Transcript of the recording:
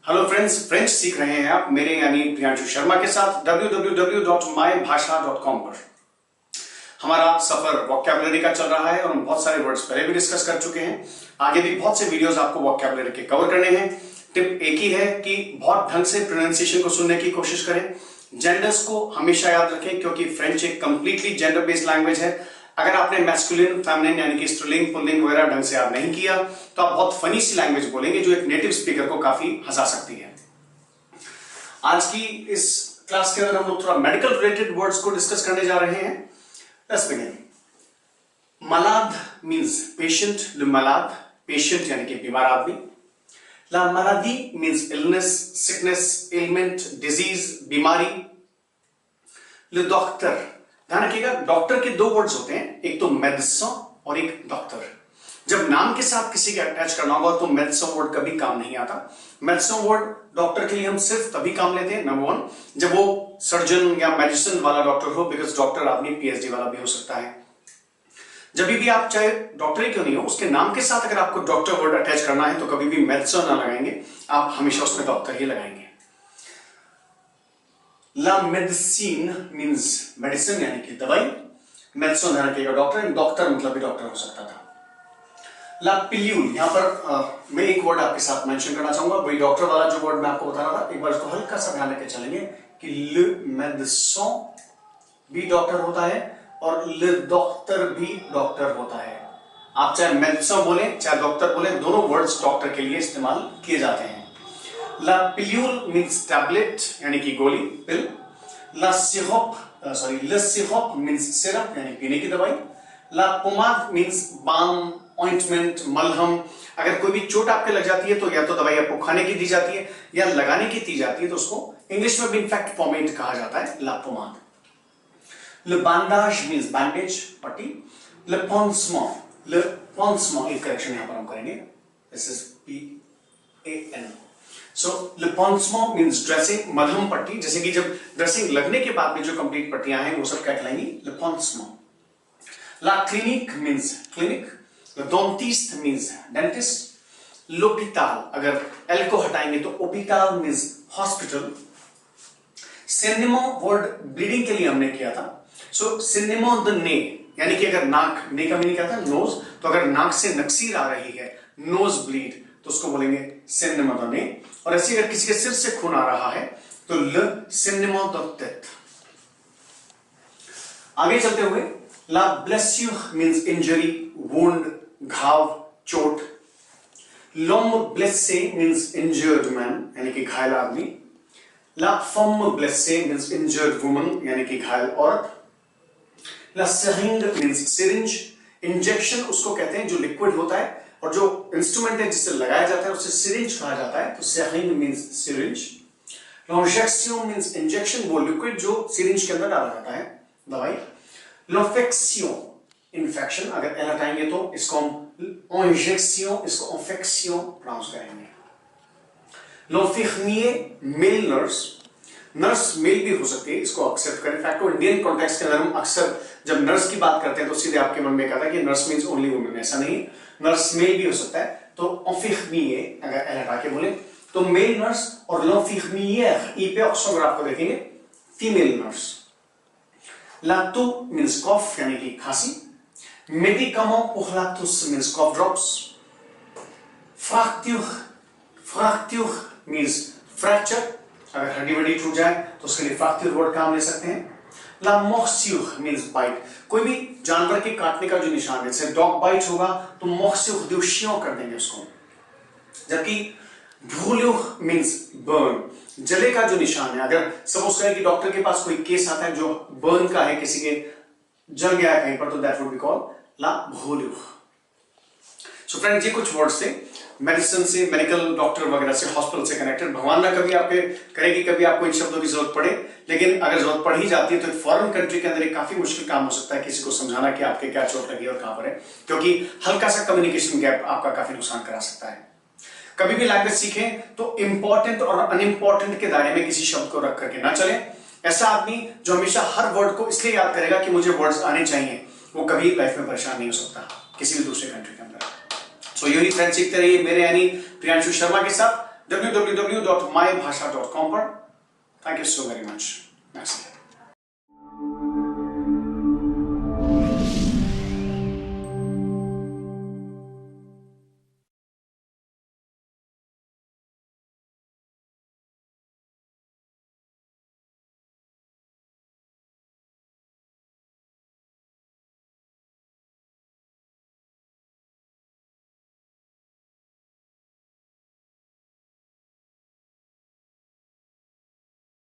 Hello friends, French सीख रहे हैं आप मेरे यानी प्रियांशु शर्मा के साथ www.mybhasha.com पर। हमारा सफर वोकैबुलरी का चल रहा है और हम बहुत सारे वर्ड्स पहले भी डिस्कस कर चुके हैं। आगे भी बहुत से वीडियोस आपको वोकैबुलरी के कवर करने हैं। टिप एक ही है कि बहुत ढंग से प्रोनाउंसिएशन को सुनने की कोशिश करें। जेंडर्स को हमेशा याद रखें क्योंकि फ्रेंच एक कंप्लीटली जेंडर बेस्ड लैंग्वेज है। अगर आपने मैस्कुलिन, फेमिनिन यानी कि स्त्रीलिंग, पुल्लिंग वगैरह ढंग से आप नहीं किया तो आप बहुत फनी सी लैंग्वेज बोलेंगे जो एक नेटिव स्पीकर को काफी हंसा सकती है। आज की इस क्लास के अंदर हम लोग थोड़ा मेडिकल रिलेटेड वर्ड्स को डिस्कस करने जा रहे हैं। Let's begin. Malad means patient, le malade, patient यानी कि बीमार आदमी। La maladie means illness, sickness, ailment, disease, बीमारी। Le docteur, ध्यान रखिएगा डॉक्टर के दो वर्ड्स होते हैं, एक तो मेडिसिन और एक डॉक्टर। जब नाम के साथ किसी के अटैच करना होगा तो मेडिसिन वर्ड कभी काम नहीं आता। मेडिसिन वर्ड डॉक्टर के लिए हम सिर्फ तभी काम लेते हैं, नंबर वन, जब वो सर्जन या मेडिसिन वाला डॉक्टर हो, बिकॉज डॉक्टर आदमी पीएचडी वाला भी हो सकता है। जब भी आप चाहे डॉक्टर ही क्यों नहीं हो, उसके नाम के साथ अगर आपको डॉक्टर वर्ड अटैच करना है तो कभी भी मेडिसिन ना लगाएंगे, आप हमेशा उसमें डॉक्टर ही लगाएंगे। ला मेडिसिन मींस मेडिसिन यानी कि दवाई, मेडिसिन ध्यान रखिएगा डॉक्टर, डॉक्टर मतलब भी डॉक्टर हो सकता था। ला पिल्यूल, यहां पर मैं एक वर्ड आपके साथ मेंशन करना चाहूंगा, वही डॉक्टर वाला जो वर्ड मैं आपको बता रहा था, एक बार इसको हल्का सा ध्यान रखके चलेंगे कि ले मेडिसिन भी डॉक्टर होता है और ले डॉक्टर भी डॉक्टर होता है। आप चाहे मेडिसिन बोले चाहे डॉक्टर बोले, दोनों वर्ड्स डॉक्टर के लिए इस्तेमाल किए जाते हैं। ला पिल्यूल मींस टैबलेट यानी कि गोली, पिल। ला सिरप ले सिरप मींस सिरप यानी पीने की दवाई। ला पोमाद मींस बाम, ऑइंटमेंट, मलहम। अगर कोई भी चोट आपके लग जाती है तो या तो दवाई आपको खाने की दी जाती है या लगाने की दी जाती है, तो उसको इंग्लिश में भी इनफैक्ट पोमेड कहा जाता है, ला पोमाद। Le bandage means bandage, पट्टी। Le pansement एक करेक्शन यहां पर हम करेंगे, this is PAN। So le pansement means dressing, मलहम पट्टी, जैसे कि जब ड्रेसिंग लगने के बाद में जो कंप्लीट पट्टियां हैं वो सब क्या कहलाएंगी, le pansement। La clinique means clinic। Le dentiste means dentist। l'hôpital, अगर L को हटाएंगे तो hôpital means hospital। Cinema word bleeding के लिए हमने किया था। सो सिनेमा द ने यानी कि अगर नाक, ने का मीनिंग क्या था, नोज, तो अगर नाक से नक्सीर आ रही है, नोज ब्लीड, तो उसको बोलेंगे सिनेमा द ने। और ऐसे अगर किसी के सिर से खून आ रहा है तो ल सिनेमा द टेट। आगे चलते हुए ला ब्लेस्यूर मींस इंजरी, वुंड, घाव, चोट। लॉम ब्लेसे मींस इंजर्ड मैन यानी कि घायल आदमी। ला फम ब्लेसे मींस इंजर्ड वुमन यानी कि घायल औरत। ला सिरिंज मींस सिरिंज, इंजेक्शन उसको कहते हैं जो लिक्विड होता है और जो इंस्ट्रूमेंट है जिससे लगाया जाता है उसे सिरिंज कहा जाता है, तो सिरिंज मींस सिरिंज। लॉन्जेक्शन मींस इंजेक्शन, वो लिक्विड जो सिरिंज के अंदर डाला जाता है, दवाई। लॉन्फेक्शन इन्फेक्शन, अगर एल हटाएंगे तो इसको हम इंजेक्शन, इसको इंफेक्शन प्रोनाउंस करेंगे। l'infirmier male nurse, nurse mail भी हो सकती है, इसको एक्सेप्ट करें। फैक्ट इंडियन कॉन्टेक्स्ट के अंदर हम अक्सर जब नर्स की बात करते हैं तो सीधे आपके मन में कहता है कि नर्स मींस ओनली वुमेन, ऐसा नहीं, नर्स मेल भी हो सकता है। तो infirmier अगर एल हटा के बोले तो मेल नर्स, और l'infirmière ई पे ऑक्सन अगर आपको देखेंगे female nurse. la toux means cough यानी कि खांसी। médicament pour la toux means cough drops. fracture means fracture, अगर हड्डी वड्डी टूट जाए तो उसके लिए फ्रैक्चर वर्ड काम ले सकते हैं। ला मोर्स्यूर मींस बाइट, कोई भी जानवर के काटने का जो निशान है, जैसे डॉग बाइट होगा तो मोर्स्यूर द्योशियों कर देंगे उसको। जबकि भूल्यूर मींस बर्न, जले का जो निशान है, अगर सपोज करें कि डॉक्टर के पास कोई केस आता है जो बर्न का है, किसी के जल गया है कहीं पर, तो दैट वुड बी कॉल्ड ला भूल्यूर। सो फ्रेंड्स, ये कुछ वर्ड्स थे मेडिसिन से, मेडिकल डॉक्टर वगैरह से, हॉस्पिटल से कनेक्टेड। भगवान ना कभी आपके करेगी कभी आपको इन शब्दों की जरूरत पड़े, लेकिन अगर जरूरत पड़ ही जाती है तो एक फॉरेन कंट्री के अंदर एक काफी मुश्किल काम हो सकता है किसी को समझाना कि आपके क्या चोट लगी और कहां पर है, क्योंकि हल्का सा कम्युनिकेशन गैप आपका काफी नुकसान करा सकता है। कभी भी लैंग्वेज सीखें तो इंपॉर्टेंट और अनइंपॉर्टेंट के दायरे में किसी शब्द को रख करके ना चले। ऐसा आदमी जो हमेशा हर वर्ड को इसलिए याद करेगा कि मुझे वर्ड्स आने चाहिए, वो कभी लाइफ में परेशान नहीं हो सकता किसी भी दूसरे कंट्री के अंदर। सो यही फ्रेंड सीखते रहिए मेरे यानी प्रियांशु शर्मा के साथ। www.mybhasha.com पर। Thank you so very much. Merci.